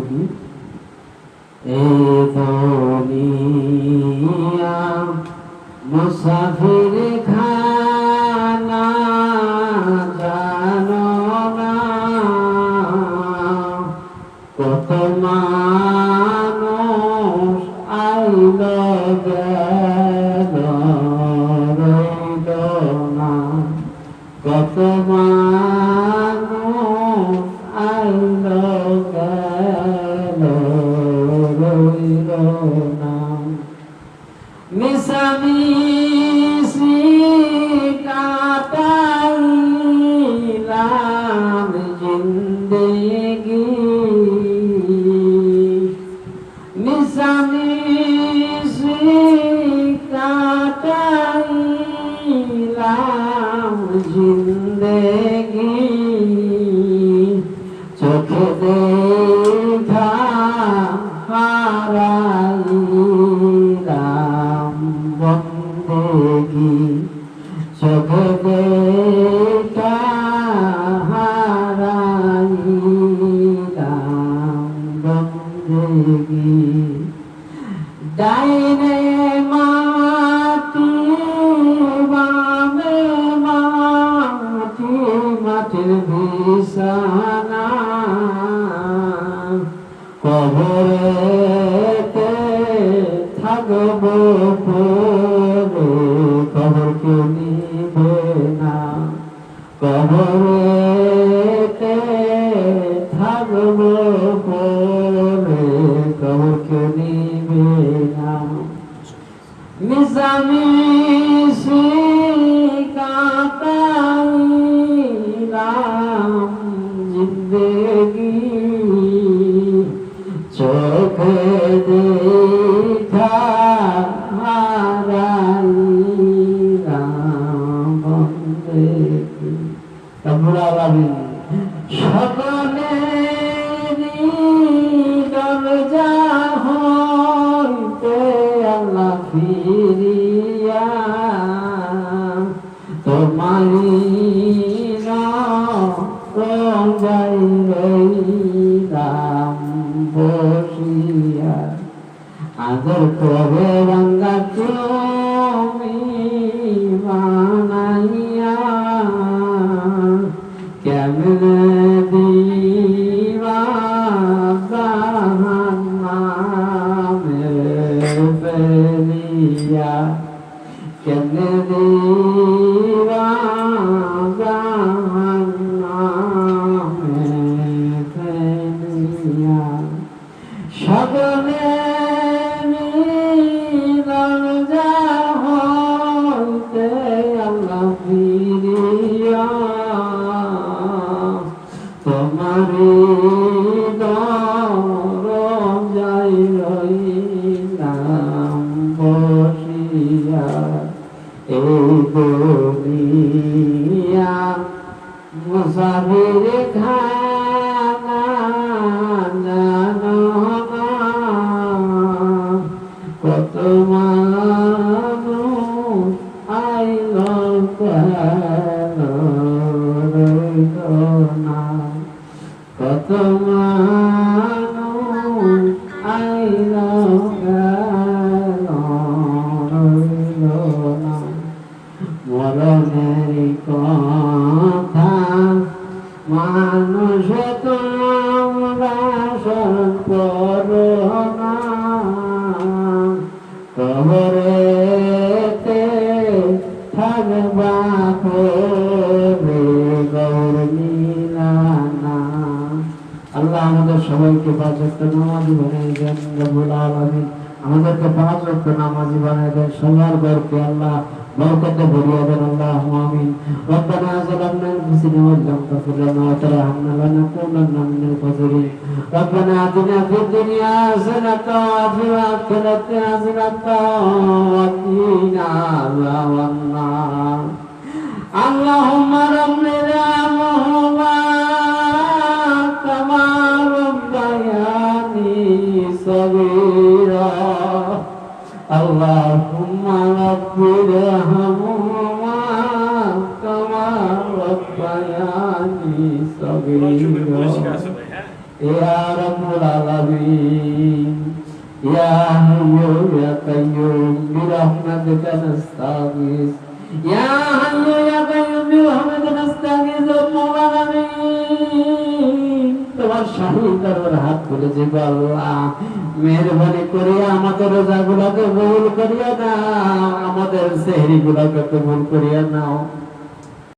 দেখি এই দুনিয়া মুসাফির খানা জানো না কত মানুষ আইল গেল রইল না কত মানুষ আইল গেল রইল না মিশামিশি কাটাইলাম জিন্দেগি মিশামিশি কাটাইলাম জিন্দেগি চোখে দেখা হারাইলাম বন্দেগি চোখে দেখা হারাইলাম বন্দেগি ডাইনে মাটি বামে মাটি মাটির বিছানা কবরেতে থাকব পরে কবর কেউ নিবে না কবরেতে থাকব পরে কবর কেউ নিবে না মিশামিশি কাটাইলাম জিন্দেগি চোখে দেখা হারাইলাম বন্দেগি রব্বুল আলামিন সকলেরই দরজা হইতে আল্লাহ ফিরিয়া তোমারি রোজাই রইলাম বসিয়া আদর করে রঙ্গা তুমি বানাইয়া কেমনে দিবা জাহান্নামে ফেলিয়া কেমনে দিবা জাহান্নামে ফেলিয়া সকলে দরজা হইতে আল্লাহ ফিরিয়া তোমারি দরজাই রইলাম বসিয়া এই দুনিয়া মুসাফির খানা জানো না কত মানুষ আইল গেল রইল না কত মানুষ আইল গেল রইল না মরণের কথা মানুষ তোমরা স্মরণ করো না কবরেতে থাকবা করে গৌর মিলানা আল্লাহ আমাদের সবাইকে 5 ওয়াক্ত নামাজি বানিয়ে দেন রব্বুল আলামিন আমাদেরকে 5 ওয়াক্ত নামাজি বানিয়ে দেন সবার ঘরকে আল্লাহ বরকতে ভরিয়ে দেন আল্লাহুম্মা আমিন রব্বানা যালামনা আনফুসানা ওয়া লাম তাগফির লানা ওয়া তারহামনা লানাকুনান্না মিনাল খাসিরিন রব্বানা আতিনা ফিদ দুনিয়া হাসানাতাও ওয়া ফিল আখিরাতি হাসানাতাও ওয়া কিনা আযাবান নার আল্লাহুম্মা রাব্বিনা কামা রাব্বায়ানি সগীরা আল্লাহুম্মা রাব্বিরহামহুমা কামা রাব্বায়ানি সগীরা ইয়া রাব্বুল আলামিন العالمين يا حي يا قيوم برحمتك نستغيث يا حي يا قيوم برحمتك نستغيث مولا العالمين তোমার শাহী দরবার হাত খুলেছি গো আল্লাহ মেহেরবানি করে আমাদের রোজাগুলোকে কবুল করিয়া নাও আমাদের সেহরিগুলোকে কবুল করিয়া নাও